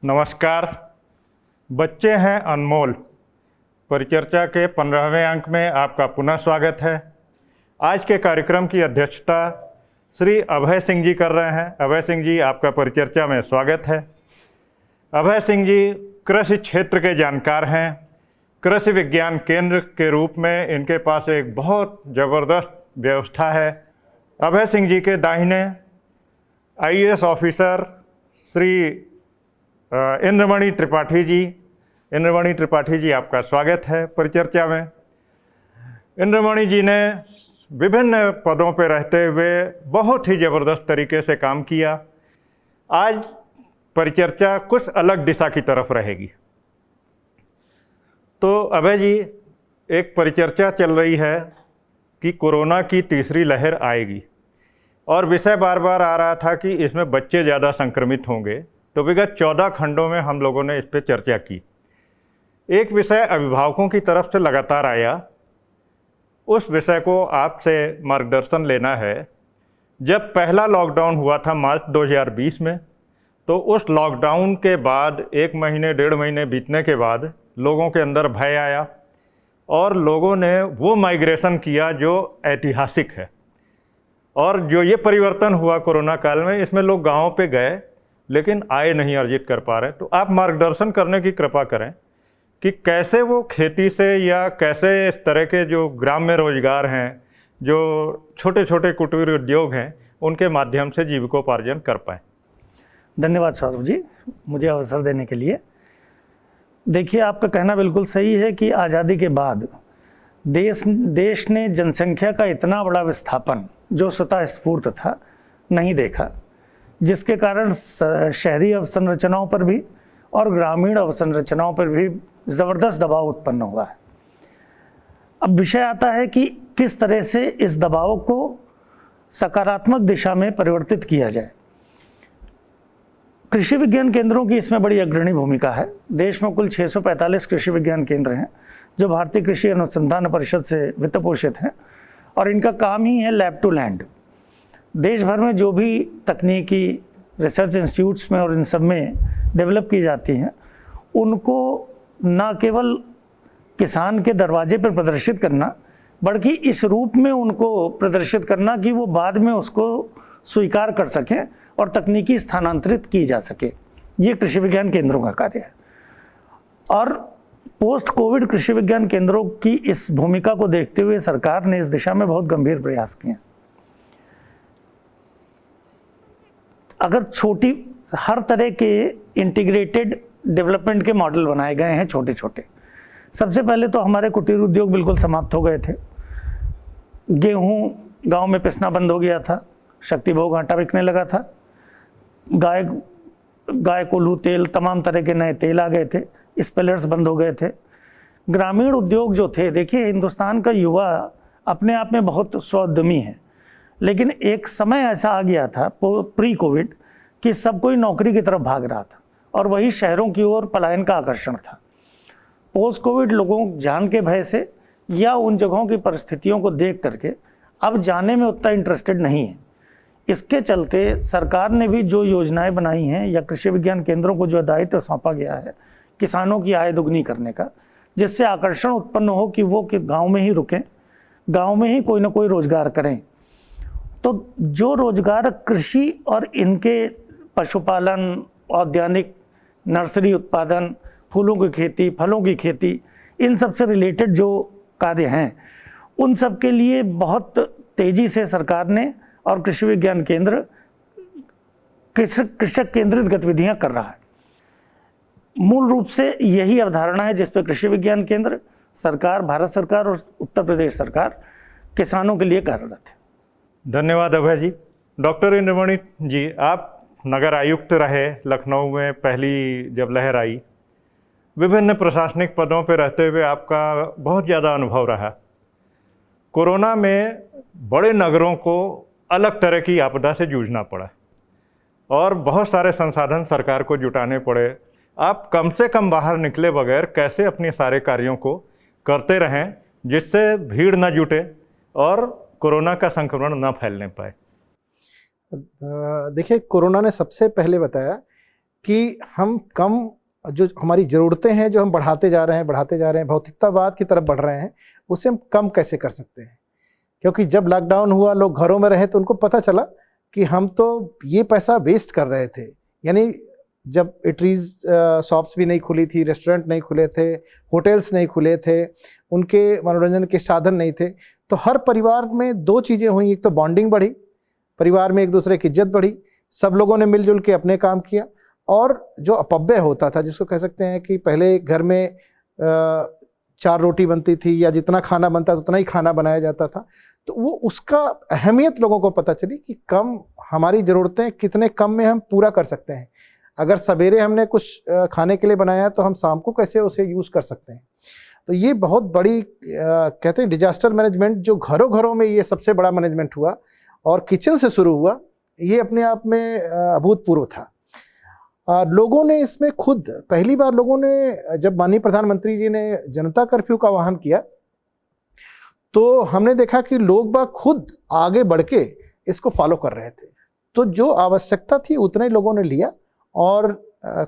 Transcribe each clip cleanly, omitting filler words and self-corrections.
नमस्कार। बच्चे हैं अनमोल परिचर्चा के 15वें अंक में आपका पुनः स्वागत है। आज के कार्यक्रम की अध्यक्षता श्री अभय सिंह जी कर रहे हैं। अभय सिंह जी, आपका परिचर्चा में स्वागत है। अभय सिंह जी कृषि क्षेत्र के जानकार हैं। कृषि विज्ञान केंद्र के रूप में इनके पास एक बहुत ज़बरदस्त व्यवस्था है। अभय सिंह जी के दाहिने आईएएस ऑफिसर श्री इंद्रमणि त्रिपाठी जी। इंद्रमणि त्रिपाठी जी, आपका स्वागत है परिचर्चा में। इंद्रमणि जी ने विभिन्न पदों पर रहते हुए बहुत ही ज़बरदस्त तरीके से काम किया। आज परिचर्चा कुछ अलग दिशा की तरफ रहेगी। तो अभय जी, एक परिचर्चा चल रही है कि कोरोना की तीसरी लहर आएगी और विषय बार बार आ रहा था कि इसमें बच्चे ज़्यादा संक्रमित होंगे। तो विगत 14 खंडों में हम लोगों ने इस पर चर्चा की। एक विषय अभिभावकों की तरफ से लगातार आया, उस विषय को आपसे मार्गदर्शन लेना है। जब पहला लॉकडाउन हुआ था मार्च 2020 में, तो उस लॉकडाउन के बाद 1 महीने 1.5 महीने बीतने के बाद लोगों के अंदर भय आया और लोगों ने वो माइग्रेशन किया जो ऐतिहासिक है। और जो ये परिवर्तन हुआ कोरोना काल में, इसमें लोग गाँव पे गए लेकिन आय नहीं अर्जित कर पा रहे। तो आप मार्गदर्शन करने की कृपा करें कि कैसे वो खेती से या कैसे इस तरह के जो ग्राम्य रोजगार हैं, जो छोटे छोटे कुटीर उद्योग हैं, उनके माध्यम से जीविकोपार्जन कर पाएँ। धन्यवाद सौरभ जी, मुझे अवसर देने के लिए। देखिए, आपका कहना बिल्कुल सही है कि आज़ादी के बाद देश ने जनसंख्या का इतना बड़ा विस्थापन जो स्वतः स्फूर्त था नहीं देखा, जिसके कारण शहरी अवसंरचनाओं पर भी और ग्रामीण अवसंरचनाओं पर भी ज़बरदस्त दबाव उत्पन्न हुआ है। अब विषय आता है कि किस तरह से इस दबाव को सकारात्मक दिशा में परिवर्तित किया जाए। कृषि विज्ञान केंद्रों की इसमें बड़ी अग्रणी भूमिका है। देश में कुल 645 कृषि विज्ञान केंद्र हैं जो भारतीय कृषि अनुसंधान परिषद से वित्त पोषित हैं और इनका काम ही है लैब टू लैंड। देश भर में जो भी तकनीकी रिसर्च इंस्टीट्यूट्स में और इन सब में डेवलप की जाती हैं, उनको न केवल किसान के दरवाजे पर प्रदर्शित करना, बल्कि इस रूप में उनको प्रदर्शित करना कि वो बाद में उसको स्वीकार कर सकें और तकनीकी स्थानांतरित की जा सके। ये कृषि विज्ञान केंद्रों का कार्य है। और पोस्ट कोविड कृषि विज्ञान केंद्रों की इस भूमिका को देखते हुए सरकार ने इस दिशा में बहुत गंभीर प्रयास किए हैं। अगर हर तरह के इंटीग्रेटेड डेवलपमेंट के मॉडल बनाए गए हैं छोटे छोटे। सबसे पहले तो हमारे कुटीर उद्योग बिल्कुल समाप्त हो गए थे। गेहूं गांव में पिसना बंद हो गया था, शक्ति भोग आटा बिकने लगा था, गाय कोल्हू तेल, तमाम तरह के नए तेल आ गए थे, स्पेलर्स बंद हो गए थे। ग्रामीण उद्योग जो थे, देखिए हिंदुस्तान का युवा अपने आप में बहुत स्वावलंबी है, लेकिन एक समय ऐसा आ गया था प्री कोविड कि सब कोई नौकरी की तरफ भाग रहा था और वही शहरों की ओर पलायन का आकर्षण था। पोस्ट कोविड लोगों जान के भय से या उन जगहों की परिस्थितियों को देख करके अब जाने में उतना इंटरेस्टेड नहीं है। इसके चलते सरकार ने भी जो योजनाएं बनाई हैं या कृषि विज्ञान केंद्रों को जो दायित्व सौंपा गया है किसानों की आय दोगुनी करने का, जिससे आकर्षण उत्पन्न हो कि वो गाँव में ही रुकें, गाँव में ही कोई ना कोई रोजगार करें। तो जो रोजगार कृषि और इनके पशुपालन, औद्यानिक, नर्सरी उत्पादन, फूलों की खेती, फलों की खेती, इन सब से रिलेटेड जो कार्य हैं, उन सब के लिए बहुत तेज़ी से सरकार ने और कृषि विज्ञान केंद्र कृषक केंद्रित गतिविधियां कर रहा है। मूल रूप से यही अवधारणा है जिस पर कृषि विज्ञान केंद्र, सरकार, भारत सरकार और उत्तर प्रदेश सरकार किसानों के लिए कार्यरत है। धन्यवाद अभय जी। डॉक्टर इंद्रमणि जी, आप नगर आयुक्त रहे लखनऊ में पहली जब लहर आई। विभिन्न प्रशासनिक पदों पर रहते हुए आपका बहुत ज़्यादा अनुभव रहा। कोरोना में बड़े नगरों को अलग तरह की आपदा से जूझना पड़ा और बहुत सारे संसाधन सरकार को जुटाने पड़े। आप कम से कम बाहर निकले बगैर कैसे अपने सारे कार्यों को करते रहें जिससे भीड़ न जुटे और कोरोना का संक्रमण न फैलने पाए? देखिए, कोरोना ने सबसे पहले बताया कि हम कम जो हमारी ज़रूरतें हैं जो हम बढ़ाते जा रहे हैं, भौतिकतावाद की तरफ बढ़ रहे हैं, उसे हम कम कैसे कर सकते हैं। क्योंकि जब लॉकडाउन हुआ, लोग घरों में रहे, तो उनको पता चला कि हम तो ये पैसा वेस्ट कर रहे थे। यानी जब इटरीज शॉप्स भी नहीं खुली थी, रेस्टोरेंट नहीं खुले थे, होटल्स नहीं खुले थे, उनके मनोरंजन के साधन नहीं थे, तो हर परिवार में दो चीज़ें हुई। एक तो बॉन्डिंग बढ़ी, परिवार में एक दूसरे की इज्जत बढ़ी, सब लोगों ने मिलजुल के अपने काम किया, और जो अपव्यय होता था, जिसको कह सकते हैं कि पहले घर में 4 रोटी बनती थी या जितना खाना बनता था उतना ही खाना बनाया जाता था, तो वो उसका अहमियत लोगों को पता चली कि कम हमारी ज़रूरतें कितने कम में हम पूरा कर सकते हैं। अगर सवेरे हमने कुछ खाने के लिए बनाया तो हम शाम को कैसे उसे यूज़ कर सकते हैं। तो ये बहुत बड़ी कहते हैं डिजास्टर मैनेजमेंट, जो घरों घरों में ये सबसे बड़ा मैनेजमेंट हुआ और किचन से शुरू हुआ, ये अपने आप में अभूतपूर्व था। लोगों ने इसमें खुद पहली बार लोगों ने, जब माननीय प्रधानमंत्री जी ने जनता कर्फ्यू का आह्वान किया, तो हमने देखा कि लोग बाग खुद आगे बढ़ के इसको फॉलो कर रहे थे। तो जो आवश्यकता थी उतने लोगों ने लिया और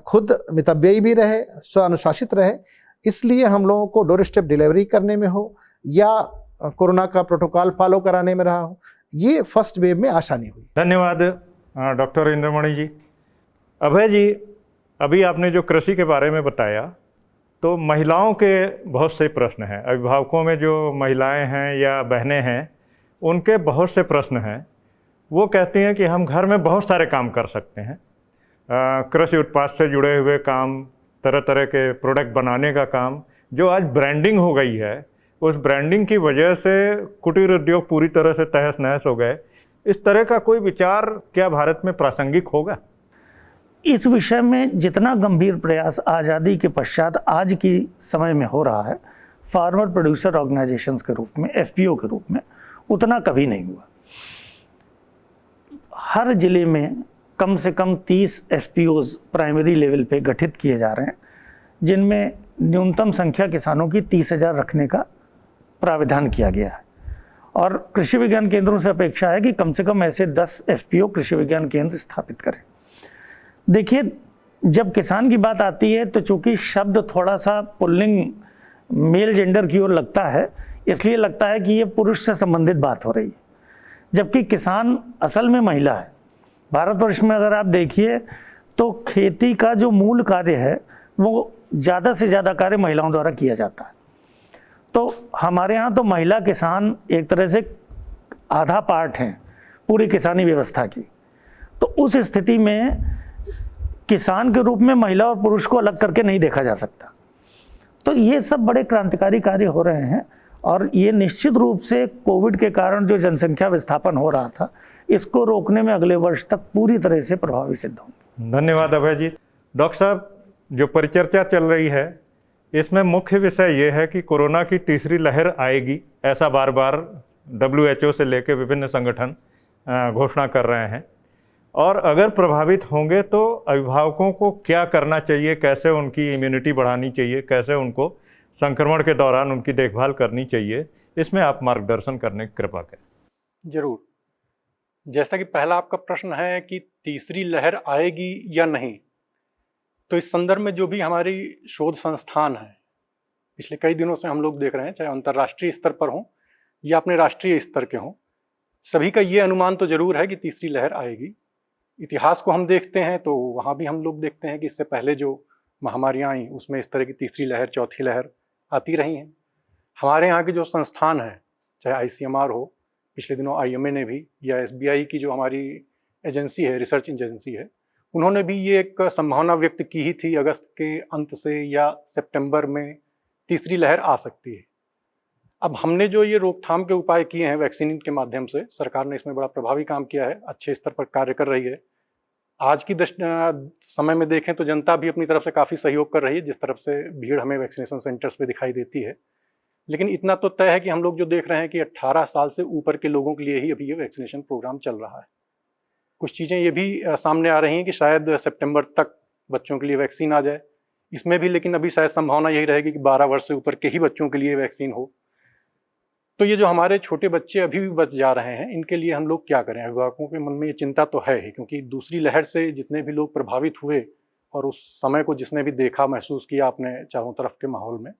खुद मितव्ययी भी रहे, स्वानुशासित रहे। इसलिए हम लोगों को डोर स्टेप डिलीवरी करने में हो या कोरोना का प्रोटोकॉल फॉलो कराने में रहा हो, ये फर्स्ट वेव में आसानी हुई। धन्यवाद डॉक्टर इंद्रमणि जी। अभय जी, अभी आपने जो कृषि के बारे में बताया, तो महिलाओं के बहुत से प्रश्न हैं, अभिभावकों में जो महिलाएं हैं या बहनें हैं, उनके बहुत से प्रश्न हैं। वो कहती हैं कि हम घर में बहुत सारे काम कर सकते हैं, कृषि उत्पाद से जुड़े हुए काम, तरह तरह के प्रोडक्ट बनाने का काम, जो आज ब्रांडिंग हो गई है, उस ब्रांडिंग की वजह से कुटीर उद्योग पूरी तरह से तहस नहस हो गए। इस तरह का कोई विचार क्या भारत में प्रासंगिक होगा? इस विषय में जितना गंभीर प्रयास आज़ादी के पश्चात आज की समय में हो रहा है, फार्मर प्रोड्यूसर ऑर्गेनाइजेशंस के रूप में, एफपीओ के रूप में, उतना कभी नहीं हुआ। हर जिले में कम से कम 30 एफपीओज प्राइमरी लेवल पे गठित किए जा रहे हैं, जिनमें न्यूनतम संख्या किसानों की 30,000 रखने का प्राविधान किया गया है। और कृषि विज्ञान केंद्रों से अपेक्षा है कि कम से कम ऐसे 10 एफपीओ कृषि विज्ञान केंद्र स्थापित करें। देखिए, जब किसान की बात आती है तो चूंकि शब्द थोड़ा सा पुल्लिंग मेल जेंडर की ओर लगता है, इसलिए लगता है कि ये पुरुष से संबंधित बात हो रही है, जबकि किसान असल में महिला है। भारतवर्ष में अगर आप देखिए तो खेती का जो मूल कार्य है वो ज़्यादा से ज़्यादा कार्य महिलाओं द्वारा किया जाता है। तो हमारे यहाँ तो महिला किसान एक तरह से आधा पार्ट हैं पूरी किसानी व्यवस्था की। तो उस स्थिति में किसान के रूप में महिला और पुरुष को अलग करके नहीं देखा जा सकता। तो ये सब बड़े क्रांतिकारी कार्य हो रहे हैं और ये निश्चित रूप से कोविड के कारण जो जनसंख्या विस्थापन हो रहा था, इसको रोकने में अगले वर्ष तक पूरी तरह से प्रभावी सिद्ध होंगे। धन्यवाद अभय जी। डॉक्टर साहब, जो परिचर्चा चल रही है, इसमें मुख्य विषय ये है कि कोरोना की तीसरी लहर आएगी, ऐसा बार बार WHO से लेकर विभिन्न संगठन घोषणा कर रहे हैं। और अगर प्रभावित होंगे तो अभिभावकों को क्या करना चाहिए, कैसे उनकी इम्यूनिटी बढ़ानी चाहिए, कैसे उनको संक्रमण के दौरान उनकी देखभाल करनी चाहिए, इसमें आप मार्गदर्शन करने की कृपा करें। जरूर। जैसा कि पहला आपका प्रश्न है कि तीसरी लहर आएगी या नहीं, तो इस संदर्भ में जो भी हमारी शोध संस्थान है, पिछले कई दिनों से हम लोग देख रहे हैं, चाहे अंतर्राष्ट्रीय स्तर पर हों या अपने राष्ट्रीय स्तर के हों, सभी का ये अनुमान तो जरूर है कि तीसरी लहर आएगी। इतिहास को हम देखते हैं तो वहाँ भी हम लोग देखते हैं कि इससे पहले जो महामारियाँ आई उसमें इस तरह की तीसरी लहर, चौथी लहर आती रही हैं। हमारे यहाँ के जो संस्थान हैं, चाहे ICMR हो, पिछले दिनों IMA ने भी, या SBI की जो हमारी एजेंसी है, रिसर्च एजेंसी है, उन्होंने भी ये एक संभावना व्यक्त की ही थी अगस्त के अंत से या सितंबर में तीसरी लहर आ सकती है। अब हमने जो ये रोकथाम के उपाय किए हैं वैक्सीन के माध्यम से, सरकार ने इसमें बड़ा प्रभावी काम किया है, अच्छे स्तर पर कार्य कर रही है। आज की समय में देखें तो जनता भी अपनी तरफ से काफ़ी सहयोग कर रही है, जिस तरफ से भीड़ हमें वैक्सीनेशन सेंटर्स पे दिखाई देती है। लेकिन इतना तो तय है कि हम लोग जो देख रहे हैं कि 18 साल से ऊपर के लोगों के लिए ही अभी ये वैक्सीनेशन प्रोग्राम चल रहा है। कुछ चीज़ें ये भी सामने आ रही हैं कि शायद सितंबर तक बच्चों के लिए वैक्सीन आ जाए, इसमें भी लेकिन अभी शायद संभावना यही रहेगी कि 12 वर्ष से ऊपर के ही बच्चों के लिए वैक्सीन हो। तो ये जो हमारे छोटे बच्चे अभी भी बच जा रहे हैं, इनके लिए हम लोग क्या करें? अभिभावकों के मन में ये चिंता तो है ही, क्योंकि दूसरी लहर से जितने भी लोग प्रभावित हुए और उस समय को जिसने भी देखा, महसूस किया अपने चारों तरफ के माहौल में,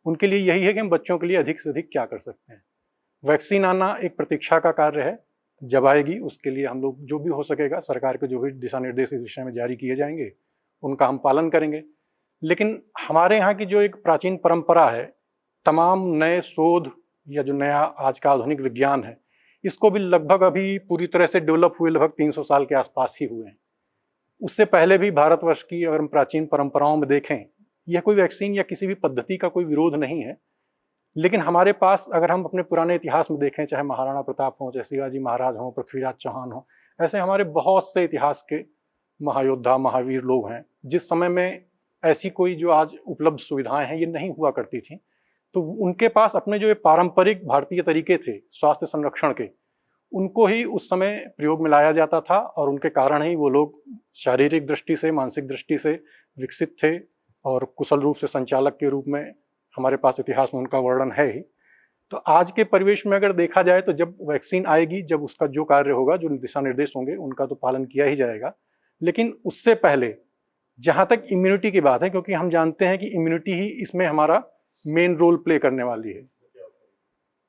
उनके लिए यही है कि हम बच्चों के लिए अधिक से अधिक क्या कर सकते हैं। वैक्सीन आना एक प्रतीक्षा का कार्य है, जब आएगी उसके लिए हम लोग जो भी हो सकेगा, सरकार के जो भी दिशा निर्देश इस विषय में जारी किए जाएंगे उनका हम पालन करेंगे। लेकिन हमारे यहाँ की जो एक प्राचीन परंपरा है, तमाम नए शोध या जो नया आज का आधुनिक विज्ञान है, इसको भी लगभग अभी पूरी तरह से डेवलप हुए लगभग 300 साल के आसपास ही हुए हैं। उससे पहले भी भारतवर्ष की अगर हम प्राचीन परंपराओं में देखें, यह कोई वैक्सीन या किसी भी पद्धति का कोई विरोध नहीं है। लेकिन हमारे पास अगर हम अपने पुराने इतिहास में देखें, चाहे महाराणा प्रताप हों, चाहे शिवाजी महाराज हों, पृथ्वीराज चौहान हों, ऐसे हमारे बहुत से इतिहास के महायोद्धा, महावीर लोग हैं, जिस समय में ऐसी कोई जो आज उपलब्ध सुविधाएं हैं ये नहीं हुआ करती थी, तो उनके पास अपने जो ये पारंपरिक भारतीय तरीके थे स्वास्थ्य संरक्षण के, उनको ही उस समय प्रयोग में लाया जाता था और उनके कारण ही वो लोग शारीरिक दृष्टि से, मानसिक दृष्टि से विकसित थे और कुशल रूप से संचालक के रूप में हमारे पास इतिहास में उनका वर्णन है ही। तो आज के परिवेश में अगर देखा जाए तो जब वैक्सीन आएगी, जब उसका जो कार्य होगा, जो दिशा निर्देश होंगे, उनका तो पालन किया ही जाएगा। लेकिन उससे पहले जहाँ तक इम्यूनिटी की बात है, क्योंकि हम जानते हैं कि इम्यूनिटी ही इसमें हमारा मेन रोल प्ले करने वाली है।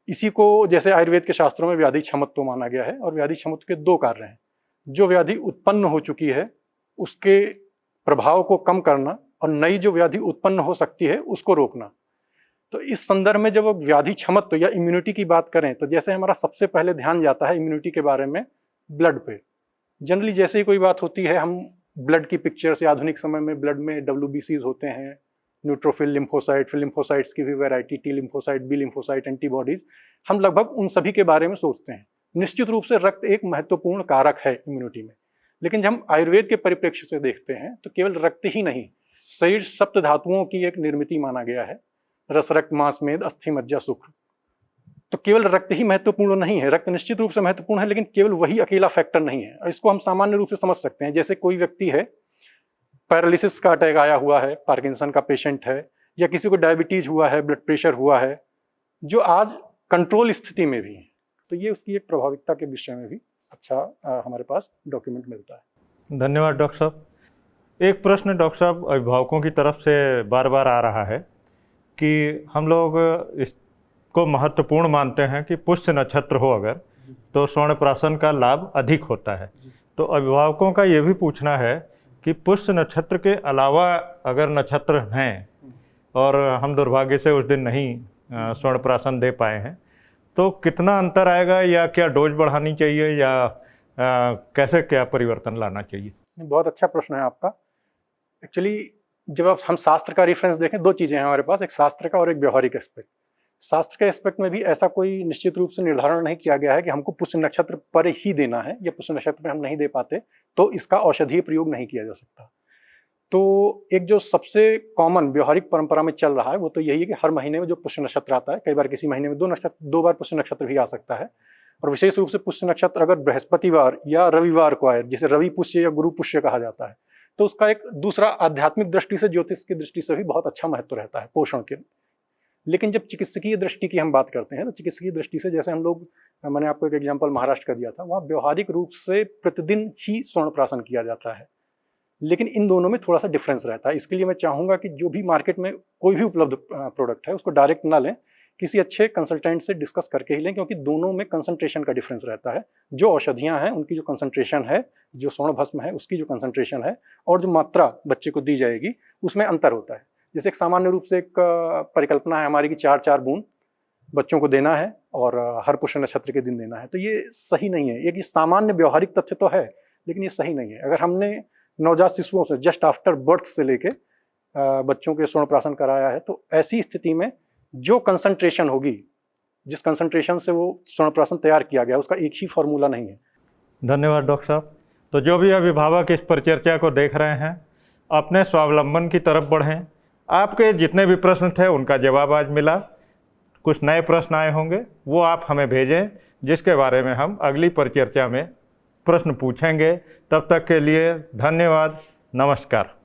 इसी को जैसे आयुर्वेद के शास्त्रों में व्याधि क्षमत्व माना गया है, और व्याधि क्षमत्व के दो कार्य हैं। जो व्याधि उत्पन्न हो चुकी है उसके प्रभाव को कम करना, और नई जो व्याधि उत्पन्न हो सकती है उसको रोकना। तो इस संदर्भ में जब व्याधि क्षमत्व या इम्यूनिटी की बात करें, तो जैसे हमारा सबसे पहले ध्यान जाता है इम्यूनिटी के बारे में ब्लड पे। जनरली जैसे ही कोई बात होती है, हम ब्लड की पिक्चर से, आधुनिक समय में ब्लड में WBCs होते हैं, न्यूट्रोफिल लिम्फोसाइट, फिर लिम्फोसाइट्स की भी variety, T lymphocyte, B lymphocyte, antibodies, हम लगभग उन सभी के बारे में सोचते हैं। निश्चित रूप से रक्त एक महत्वपूर्ण कारक है इम्यूनिटी में, लेकिन जब हम आयुर्वेद के परिप्रेक्ष्य से देखते हैं तो केवल रक्त ही नहीं, शरीर सप्त धातुओं की एक निर्मिति माना गया है, रस, रक्त, मांस, मेद, अस्थि, मज्जा, शुक्र। तो केवल रक्त ही महत्वपूर्ण नहीं है, रक्त निश्चित रूप से महत्वपूर्ण है, लेकिन केवल वही अकेला फैक्टर नहीं है। और इसको हम सामान्य रूप से समझ सकते हैं, जैसे कोई व्यक्ति है, पैरालिसिस का अटैक आया हुआ है, पार्किंसन का पेशेंट है, या किसी को डायबिटीज हुआ है, ब्लड प्रेशर हुआ है, जो आज कंट्रोल स्थिति में भी है, तो ये उसकी एक प्रभाविकता के विषय में भी अच्छा हमारे पास डॉक्यूमेंट मिलता है। धन्यवाद डॉक्टर साहब। एक प्रश्न डॉक्टर साहब अभिभावकों की तरफ से बार बार आ रहा है कि हम लोग इसको महत्वपूर्ण मानते हैं कि पुष्य नक्षत्र हो अगर, तो स्वर्ण का लाभ अधिक होता है। तो अभिभावकों का ये भी पूछना है कि पुष्य नक्षत्र के अलावा अगर नक्षत्र हैं और हम दुर्भाग्य से उस दिन नहीं स्वर्ण दे पाए हैं, तो कितना अंतर आएगा, या क्या डोज बढ़ानी चाहिए, या कैसे क्या परिवर्तन लाना चाहिए? बहुत अच्छा प्रश्न है आपका। एक्चुअली जब आप हम शास्त्र का रेफरेंस देखें, दो चीज़ें हैं हमारे पास, एक शास्त्र का और एक व्यवहारिक एस्पेक्ट। शास्त्र के एस्पेक्ट में भी ऐसा कोई निश्चित रूप से निर्धारण नहीं किया गया है कि हमको पुष्य नक्षत्र पर ही देना है, या पुष्य नक्षत्र में हम नहीं दे पाते तो इसका औषधीय प्रयोग नहीं किया जा सकता। तो एक जो सबसे कॉमन व्यवहारिक परंपरा में चल रहा है वो तो यही है कि हर महीने में जो पुष्य नक्षत्र आता है, कई बार किसी महीने में दो बार पुष्य नक्षत्र भी आ सकता है, और विशेष रूप से पुष्य नक्षत्र अगर बृहस्पतिवार या रविवार को आए, जिसे रवि पुष्य या गुरु पुष्य कहा जाता है, तो उसका एक दूसरा आध्यात्मिक दृष्टि से, ज्योतिष की दृष्टि से भी बहुत अच्छा महत्व रहता है पोषण के। लेकिन जब चिकित्सकीय दृष्टि की हम बात करते हैं, तो चिकित्सकीय दृष्टि से जैसे हम लोग, मैंने आपको एक एग्जांपल महाराष्ट्र का दिया था, वहाँ व्यवहारिक रूप से प्रतिदिन ही स्वर्ण किया जाता है, लेकिन इन दोनों में थोड़ा सा डिफरेंस रहता है। इसके लिए मैं चाहूँगा कि जो भी मार्केट में कोई भी उपलब्ध प्रोडक्ट है उसको डायरेक्ट ना लें, किसी अच्छे कंसल्टेंट से डिस्कस करके ही लें, क्योंकि दोनों में कंसंट्रेशन का डिफरेंस रहता है। जो औषधियाँ हैं उनकी जो कंसंट्रेशन है, जो स्वर्ण भस्म है उसकी जो कंसंट्रेशन है, और जो मात्रा बच्चे को दी जाएगी उसमें अंतर होता है। जैसे एक सामान्य रूप से एक परिकल्पना है हमारी कि 4-4 बूंद बच्चों को देना है और हर पुष्य नक्षत्र के दिन देना है, तो ये सही नहीं है। एक सामान्य व्यवहारिक तथ्य तो है, लेकिन ये सही नहीं है। अगर हमने नवजात शिशुओं से जस्ट आफ्टर बर्थ से लेके बच्चों के स्वर्ण कराया है, तो ऐसी स्थिति में जो कंसंट्रेशन होगी, जिस कंसंट्रेशन से वो स्वर्ण तैयार किया गया, उसका एक ही फॉर्मूला नहीं है। धन्यवाद डॉक्टर साहब। तो जो भी अभिभावक इस परिचर्चा को देख रहे हैं, अपने स्वावलंबन की तरफ बढ़ें। आपके जितने भी प्रश्न थे उनका जवाब आज मिला। कुछ नए प्रश्न आए होंगे, वो आप हमें भेजें, जिसके बारे में हम अगली परिचर्चा में प्रश्न पूछेंगे। तब तक के लिए धन्यवाद, नमस्कार।